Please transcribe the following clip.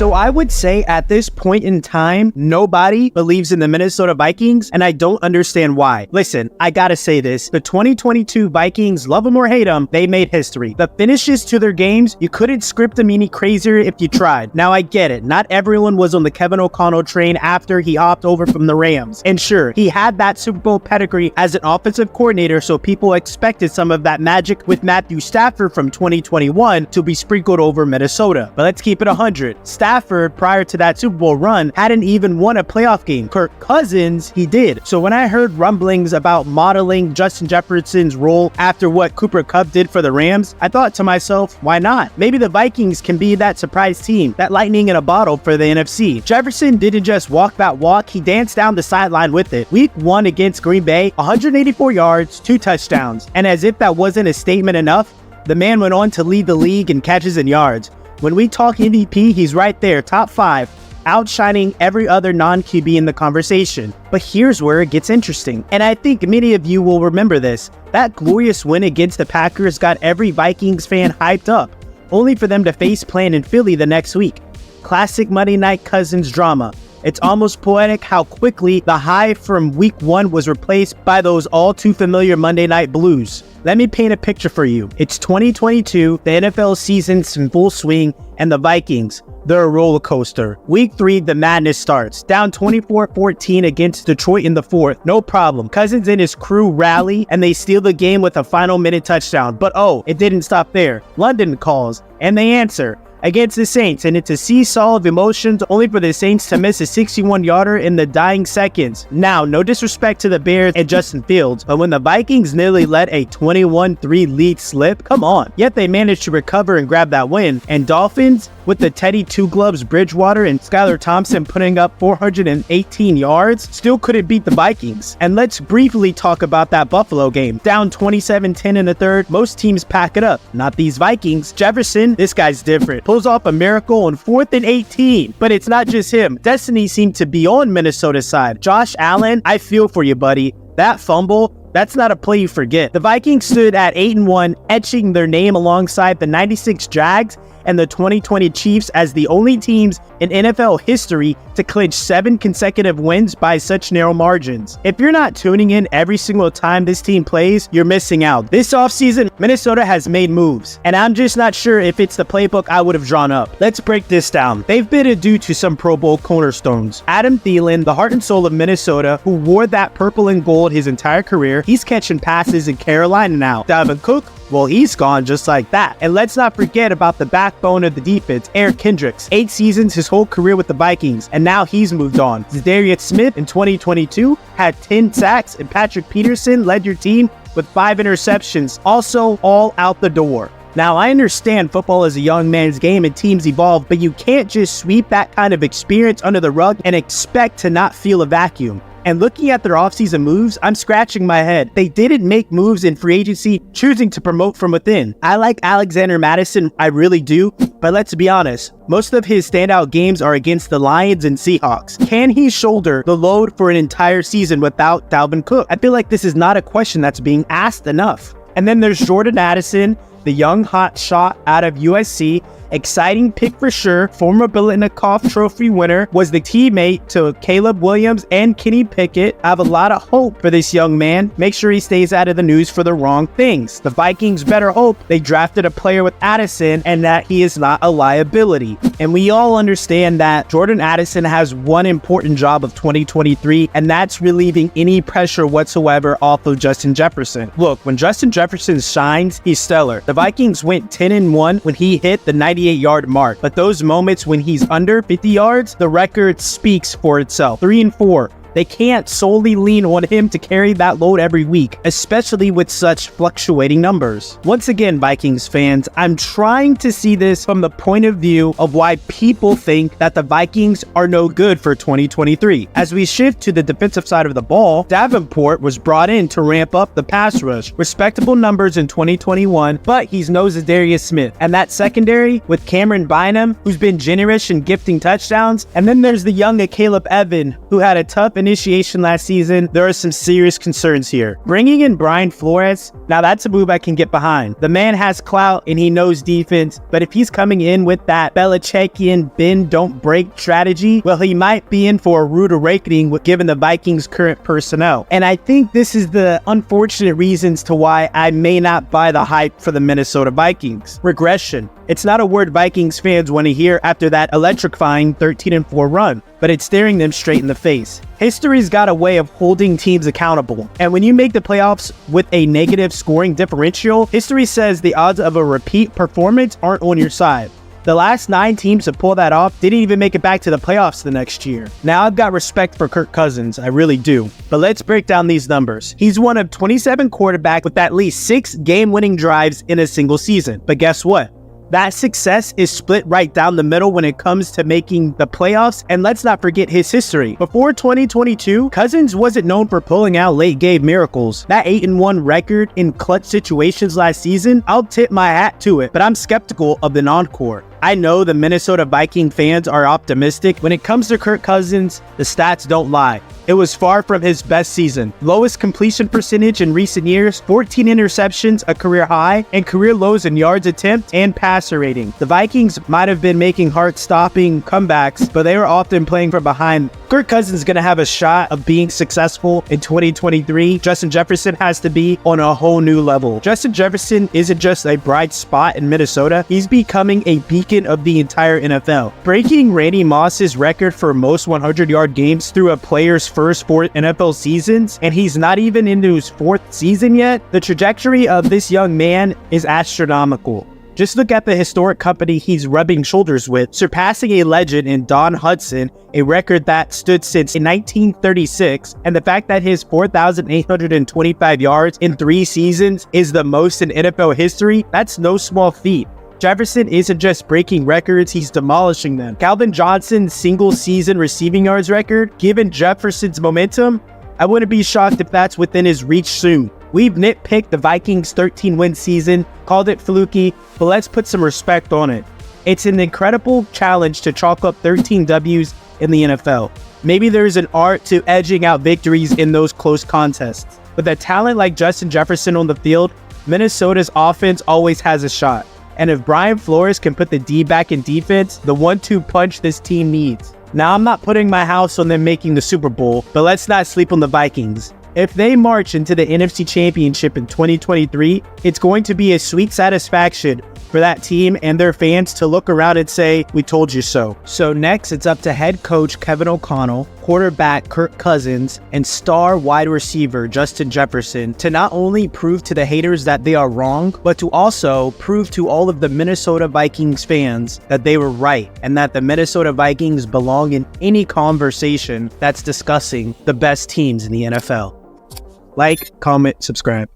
So I would say at this point in time, nobody believes in the Minnesota Vikings, and I don't understand why. Listen, I gotta say this. The 2022 Vikings, love them or hate them, they made history. The finishes to their games, you couldn't script them any crazier if you tried. Now I get it. Not everyone was on the Kevin O'Connell train after he hopped over from the Rams. And sure, he had that Super Bowl pedigree as an offensive coordinator, so people expected some of that magic with Matthew Stafford from 2021 to be sprinkled over Minnesota. But let's keep it 100. Stafford, prior to that Super Bowl run, hadn't even won a playoff game. Kirk Cousins, he did. So when I heard rumblings about modeling Justin Jefferson's role after what Cooper Kupp did for the Rams, I thought to myself, why not? Maybe the Vikings can be that surprise team, that lightning in a bottle for the NFC. Jefferson didn't just walk that walk, he danced down the sideline with it. Week 1 against Green Bay, 184 yards, 2 touchdowns. And as if that wasn't a statement enough, the man went on to lead the league in catches and yards. When we talk MVP, he's right there, top 5, outshining every other non-QB in the conversation. But here's where it gets interesting, and I think many of you will remember this. That glorious win against the Packers got every Vikings fan hyped up, only for them to face plant in Philly the next week. Classic Monday Night Cousins drama. It's almost poetic how quickly the high from week 1 was replaced by those all too familiar Monday Night Blues. Let me paint a picture for you. It's 2022, the NFL season's in full swing, and the Vikings, they're a roller coaster. Week 3, the madness starts. Down 24-14 against Detroit in the 4th. No problem. Cousins and his crew rally, and they steal the game with a final minute touchdown. But oh, it didn't stop there. London calls, and they answer. Against the Saints, and it's a seesaw of emotions, only for the Saints to miss a 61-yarder in the dying seconds. Now, no disrespect to the Bears and Justin Fields, but when the Vikings nearly let a 21-3 lead slip, come on. Yet they managed to recover and grab that win. And Dolphins, with the Teddy Two Gloves Bridgewater and Skylar Thompson putting up 418 yards, still couldn't beat the Vikings. And let's briefly talk about that Buffalo game. Down 27-10 in the 3rd, most teams pack it up. Not these Vikings. Jefferson, this guy's different. Pulls off a miracle on 4th and 18. But it's not just him. Destiny seemed to be on Minnesota's side. Josh Allen, I feel for you, buddy. That fumble, that's not a play you forget. The Vikings stood at 8-1, etching their name alongside the 96 Jags and the 2020 Chiefs as the only teams in NFL history to clinch 7 consecutive wins by such narrow margins. If you're not tuning in every single time this team plays, you're missing out. This offseason, Minnesota has made moves, and I'm just not sure if it's the playbook I would have drawn up. Let's break this down. They've been due to some Pro Bowl cornerstones. Adam Thielen, the heart and soul of Minnesota, who wore that purple and gold his entire career, he's catching passes in Carolina now. Dalvin Cook, well, he's gone just like that. And let's not forget about the backbone of the defense, Eric Kendricks. 8 seasons, his whole career with the Vikings, and now he's moved on. Za'Darius Smith in 2022 had 10 sacks, and Patrick Peterson led your team with 5 interceptions, also all out the door. Now, I understand football is a young man's game and teams evolve, but you can't just sweep that kind of experience under the rug and expect to not feel a vacuum. And looking at their offseason moves, I'm scratching my head. They didn't make moves in free agency, choosing to promote from within. I like Alexander Mattison, I really do, but let's be honest, most of his standout games are against the Lions and Seahawks. Can he shoulder the load for an entire season without Dalvin Cook? I feel like this is not a question that's being asked enough. And then there's Jordan Addison, the young hot shot out of USC. Exciting pick for sure. Former Biletnikoff Trophy winner, was the teammate to Caleb Williams and Kenny Pickett. I have a lot of hope for this young man. Make sure he stays out of the news for the wrong things. The Vikings better hope they drafted a player with Addison and that he is not a liability. And we all understand that Jordan Addison has one important job of 2023, and that's relieving any pressure whatsoever off of Justin Jefferson. Look, when Justin Jefferson shines, he's stellar. The Vikings went 10-1 when he hit the 98-yard mark, but those moments when he's under 50 yards, the record speaks for itself. 3-4. They can't solely lean on him to carry that load every week, especially with such fluctuating numbers. Once again, Vikings fans, I'm trying to see this from the point of view of why people think that the Vikings are no good for 2023. As we shift to the defensive side of the ball, Davenport was brought in to ramp up the pass rush. Respectable numbers in 2021, but he's no Za'Darius Smith. And that secondary with Cameron Bynum, who's been generous in gifting touchdowns. And then there's the young Caleb Evan, who had a tough initiation last season, there are some serious concerns here. Bringing in Brian Flores, now that's a move I can get behind. The man has clout and he knows defense, but if he's coming in with that Belichickian bend don't break strategy, well, he might be in for a rude awakening given the Vikings' current personnel. And I think this is the unfortunate reasons to why I may not buy the hype for the Minnesota Vikings. Regression. It's not a word Vikings fans want to hear after that electrifying 13-4 run, but it's staring them straight in the face. History's got a way of holding teams accountable, and when you make the playoffs with a negative scoring differential, history says the odds of a repeat performance aren't on your side. The last 9 teams to pull that off didn't even make it back to the playoffs the next year. Now, I've got respect for Kirk Cousins, I really do. But let's break down these numbers. He's one of 27 quarterbacks with at least 6 game-winning drives in a single season. But guess what? That success is split right down the middle when it comes to making the playoffs, and let's not forget his history. Before 2022, Cousins wasn't known for pulling out late-game miracles. That 8-1 record in clutch situations last season, I'll tip my hat to it, but I'm skeptical of the non-core. I know the Minnesota Viking fans are optimistic. When it comes to Kirk Cousins, the stats don't lie. It was far from his best season. Lowest completion percentage in recent years, 14 interceptions, a career high, and career lows in yards attempt and passer rating. The Vikings might have been making heart-stopping comebacks, but they were often playing from behind. Kirk Cousins is going to have a shot of being successful in 2023. Justin Jefferson has to be on a whole new level. Justin Jefferson isn't just a bright spot in Minnesota, he's becoming a beacon of the entire NFL. Breaking Randy Moss's record for most 100-yard games through a player's first 4 NFL seasons, and he's not even into his 4th season yet. The trajectory of this young man is astronomical. Just look at the historic company he's rubbing shoulders with, surpassing a legend in Don Hudson, a record that stood since 1936, and the fact that his 4,825 yards in 3 seasons is the most in NFL history, that's no small feat. Jefferson isn't just breaking records, he's demolishing them. Calvin Johnson's single-season receiving yards record, given Jefferson's momentum, I wouldn't be shocked if that's within his reach soon. We've nitpicked the Vikings' 13-win season, called it fluky, but let's put some respect on it. It's an incredible challenge to chalk up 13 W's in the NFL. Maybe there's an art to edging out victories in those close contests. With a talent like Justin Jefferson on the field, Minnesota's offense always has a shot. And if Brian Flores can put the D back in defense, the 1-2 punch this team needs. Now, I'm not putting my house on them making the Super Bowl, but let's not sleep on the Vikings. If they march into the NFC Championship in 2023, it's going to be a sweet satisfaction for that team and their fans to look around and say, we told you so. So next, it's up to head coach Kevin O'Connell, quarterback Kirk Cousins, and star wide receiver Justin Jefferson to not only prove to the haters that they are wrong, but to also prove to all of the Minnesota Vikings fans that they were right and that the Minnesota Vikings belong in any conversation that's discussing the best teams in the NFL. Like, comment, subscribe.